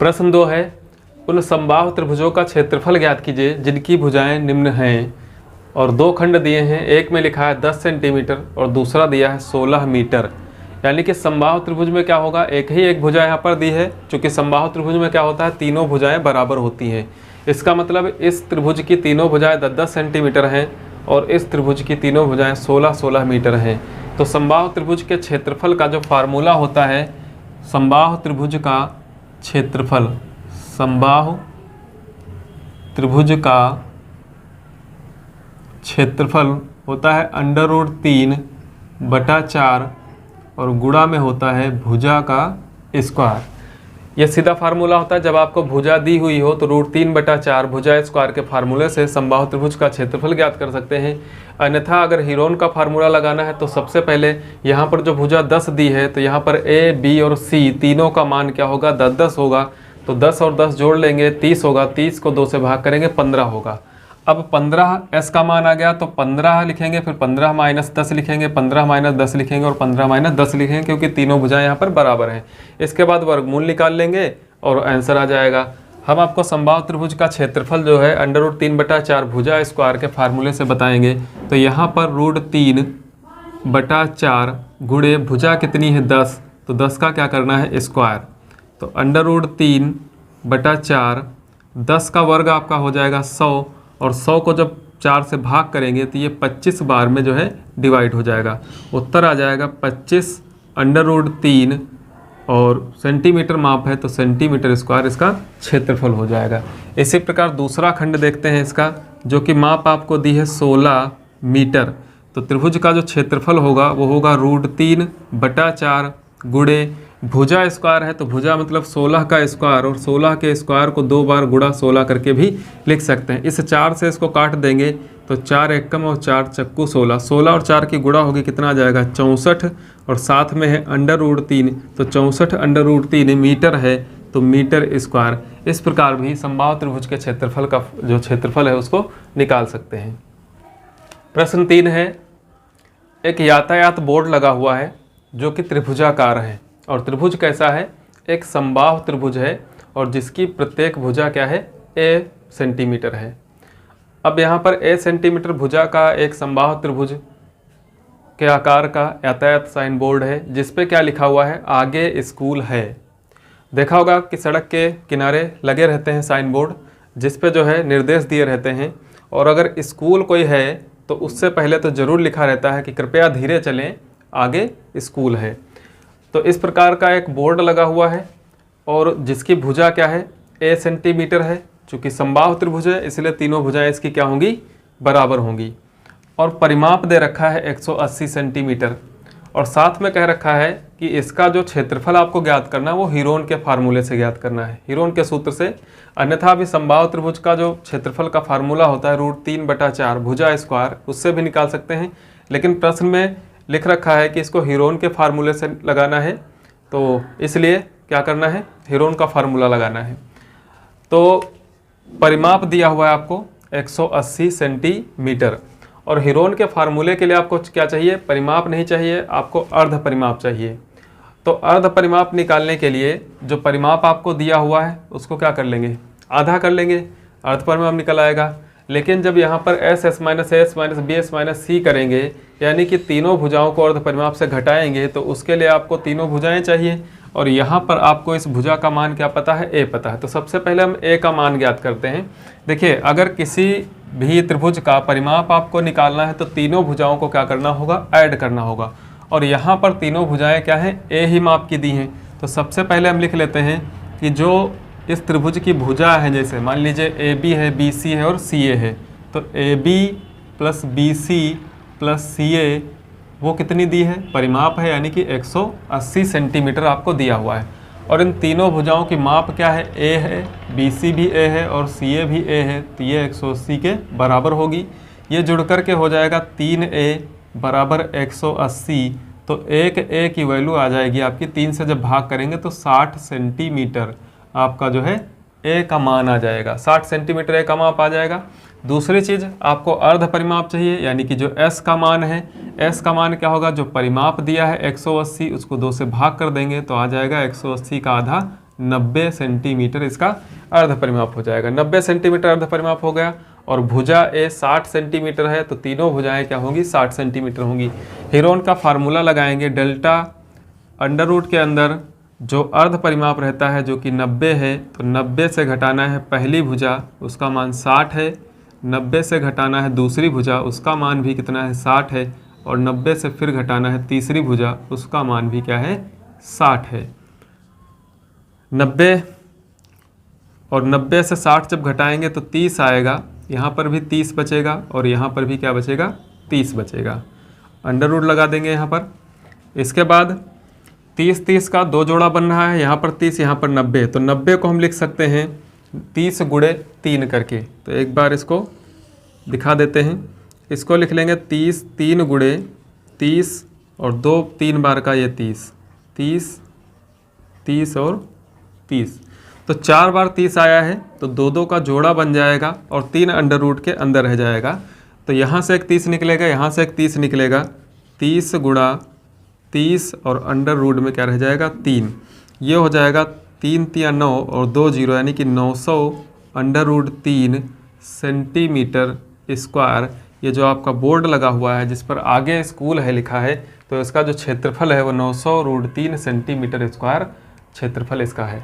प्रश्न 2 है, उन समबाहु त्रिभुजों का क्षेत्रफल ज्ञात कीजिए जिनकी भुजाएं निम्न हैं। और 2 खंड दिए हैं, एक में लिखा है 10 सेंटीमीटर और दूसरा दिया है 16 मीटर। यानी कि समबाहु त्रिभुज में क्या होगा, एक ही एक भुजा यहाँ पर दी है। चूँकि समबाहु त्रिभुज में क्या होता है, तीनों भुजाएं बराबर होती हैं। इसका मतलब इस त्रिभुज की तीनों भुजाएं 10-10 सेंटीमीटर हैं और इस त्रिभुज की तीनों भुजाएं 16-16 मीटर हैं। तो समबाहु त्रिभुज के क्षेत्रफल का जो फार्मूला होता है, समबाहु त्रिभुज का क्षेत्रफल, समबाहु त्रिभुज का क्षेत्रफल होता है √3/4 और गुणा में होता है भुजा का स्क्वायर। यह सीधा फार्मूला होता है। जब आपको भुजा दी हुई हो तो √3/4 भुजा स्क्वायर के फार्मूले से समबाहु त्रिभुज का क्षेत्रफल ज्ञात कर सकते हैं। अन्यथा अगर हीरोन का फार्मूला लगाना है तो सबसे पहले यहाँ पर जो भुजा 10 दी है तो यहाँ पर A, B और C तीनों का मान क्या होगा, 10-10 होगा। तो 10 और 10 जोड़ लेंगे 30 होगा, 30 को 2 से भाग करेंगे 15 होगा। अब 15 S का मान आ गया तो 15 लिखेंगे, फिर 15 - 10 लिखेंगे, 15 - 10 लिखेंगे और 15 - 10 लिखेंगे, क्योंकि तीनों भुजाएं यहाँ पर बराबर हैं। इसके बाद वर्गमूल निकाल लेंगे और आंसर आ जाएगा। हम आपको समबाहु त्रिभुज का क्षेत्रफल जो है √3/4 भुजा स्क्वायर के फार्मूले से बताएंगे। तो यहाँ पर √3/4 गुणे भुजा कितनी है 10, तो 10 का क्या करना है स्क्वायर। तो √3/4 10 का वर्ग आपका हो जाएगा 100 और 100 को जब 4 से भाग करेंगे तो ये 25 बार में जो है डिवाइड हो जाएगा। उत्तर आ जाएगा 25 √3 और सेंटीमीटर माप है तो सेंटीमीटर स्क्वायर इसका क्षेत्रफल हो जाएगा। इसी प्रकार दूसरा खंड देखते हैं इसका, जो कि माप आपको दी है 16 मीटर। तो त्रिभुज का जो क्षेत्रफल होगा वो होगा √3/4 गुणे भुजा स्क्वायर है तो भुजा मतलब 16 का स्क्वायर, और 16 के स्क्वायर को 2 बार गुणा 16 करके भी लिख सकते हैं। इस 4 से इसको काट देंगे तो 4 एकम और 4 चक्कू 16, 16 और 4 की गुणा होगी कितना आ जाएगा 64 और साथ में है √3 तो 64 √3 मीटर है तो मीटर स्क्वायर। इस प्रकार भी समबाहु त्रिभुज के क्षेत्रफल का जो क्षेत्रफल है उसको निकाल सकते हैं। प्रश्न 3 है, एक यातायात बोर्ड लगा हुआ है जो कि त्रिभुजाकार है। और त्रिभुज कैसा है, एक समबाहु त्रिभुज है और जिसकी प्रत्येक भुजा क्या है, A सेंटीमीटर है। अब यहाँ पर A सेंटीमीटर भुजा का एक समबाहु त्रिभुज के आकार का यातायात साइन बोर्ड है, जिस पे क्या लिखा हुआ है, आगे स्कूल है। देखा होगा कि सड़क के किनारे लगे रहते हैं साइन बोर्ड, जिस पे जो है निर्देश दिए रहते हैं। और अगर स्कूल कोई है तो उससे पहले तो ज़रूर लिखा रहता है कि कृपया धीरे चलें, आगे स्कूल है। तो इस प्रकार का एक बोर्ड लगा हुआ है और जिसकी भुजा क्या है, A सेंटीमीटर है। चूँकि समबाहु त्रिभुज है इसलिए तीनों भुजाएं इसकी क्या होंगी, बराबर होंगी। और परिमाप दे रखा है 180 सेंटीमीटर और साथ में कह रखा है कि इसका जो क्षेत्रफल आपको ज्ञात करना है वो हीरोन के फार्मूले से ज्ञात करना है, हीरोन के सूत्र से। अन्यथा भी समबाहु त्रिभुज का जो क्षेत्रफल का फार्मूला होता है √3/4 भुजा स्क्वायर, उससे भी निकाल सकते हैं। लेकिन प्रश्न में लिख रखा है कि इसको हीरोन के फार्मूले से लगाना है, तो इसलिए क्या करना है, हीरोन का फार्मूला लगाना है। तो परिमाप दिया हुआ है आपको 180 सेंटीमीटर और हीरोन के फार्मूले के लिए आपको क्या चाहिए, परिमाप नहीं चाहिए, आपको अर्ध परिमाप चाहिए। तो अर्ध परिमाप निकालने के लिए जो परिमाप आपको दिया हुआ है उसको क्या कर लेंगे, आधा कर लेंगे, अर्ध परिमाप निकल आएगा। लेकिन जब यहाँ पर S B C करेंगे, यानी कि तीनों भुजाओं को अर्ध परिमाप से घटाएंगे, तो उसके लिए आपको तीनों भुजाएं चाहिए। और यहाँ पर आपको इस भुजा का मान क्या पता है, A पता है। तो सबसे पहले हम A का मान ज्ञात करते हैं। देखिए, अगर किसी भी त्रिभुज का परिमाप आपको निकालना है तो तीनों भुजाओं को क्या करना होगा, ऐड करना होगा। और यहाँ पर तीनों भुजाएं क्या हैं, A ही माप की दी हैं। तो सबसे पहले हम लिख लेते हैं कि जो इस त्रिभुज की भुजा है, जैसे मान लीजिए AB है, BC है और CA है, तो AB + BC + CA वो कितनी दी है, परिमाप है, यानी कि 180 सेंटीमीटर आपको दिया हुआ है। और इन तीनों भुजाओं की माप क्या है, A है, BC भी A है और CA भी A है, तो ये 180 के बराबर होगी। ये जुड़ कर के हो जाएगा 3A = 180। तो एक A की वैल्यू आ जाएगी आपकी, 3 से जब भाग करेंगे तो 60 सेंटीमीटर आपका जो है A का मान आ जाएगा, 60 सेंटीमीटर A का माप आ जाएगा। दूसरी चीज़, आपको अर्ध परिमाप चाहिए, यानी कि जो S का मान है, S का मान क्या होगा, जो परिमाप दिया है 180, उसको 2 से भाग कर देंगे तो आ जाएगा 180 का आधा 90 सेंटीमीटर इसका अर्ध परिमाप हो जाएगा। 90 सेंटीमीटर अर्ध परिमाप हो गया। और भुजा ए 60 सेंटीमीटर है तो तीनों भुजाएं क्या होंगी, 60 सेंटीमीटर होंगी। हेरोन का फार्मूला लगाएंगे, डेल्टा अंडर रूट के अंदर जो अर्ध परिमाप रहता है जो कि 90 है, तो 90 से घटाना है पहली भुजा, उसका मान 60 है। 90 से घटाना है दूसरी भुजा, उसका मान भी कितना है, 60 है। और 90 से फिर घटाना है तीसरी भुजा, उसका मान भी क्या है, 60 है। 90 और 90 से 60 जब घटाएंगे तो 30 आएगा। यहाँ पर भी 30 बचेगा और यहाँ पर भी क्या बचेगा, 30 बचेगा। अंडर रूट लगा देंगे यहाँ पर। इसके बाद 30 का 2 जोड़ा बन रहा है, यहाँ पर 30, यहाँ पर 90। तो 90 को हम लिख सकते हैं 30 गुणे 3 करके। तो एक बार इसको दिखा देते हैं। इसको लिख लेंगे 30 3 गुणे 30 और 2 3 बार का ये 30, 30 30 और 30। तो 4 बार 30 आया है तो 2 का जोड़ा बन जाएगा और 3 अंडर रूट के अंदर रह जाएगा। तो यहाँ से एक 30 निकलेगा, यहाँ से एक 30 निकलेगा। 30 गुणा 30 और अंडर रूट में क्या रह जाएगा, 3। ये हो जाएगा 3 3 9 और 2 0 यानी कि 900 अंडर रूट 3 सेंटीमीटर स्क्वायर। ये जो आपका बोर्ड लगा हुआ है जिस पर आगे स्कूल है लिखा है, तो इसका जो क्षेत्रफल है वो 900 रूट 3 सेंटीमीटर स्क्वायर क्षेत्रफल इसका है।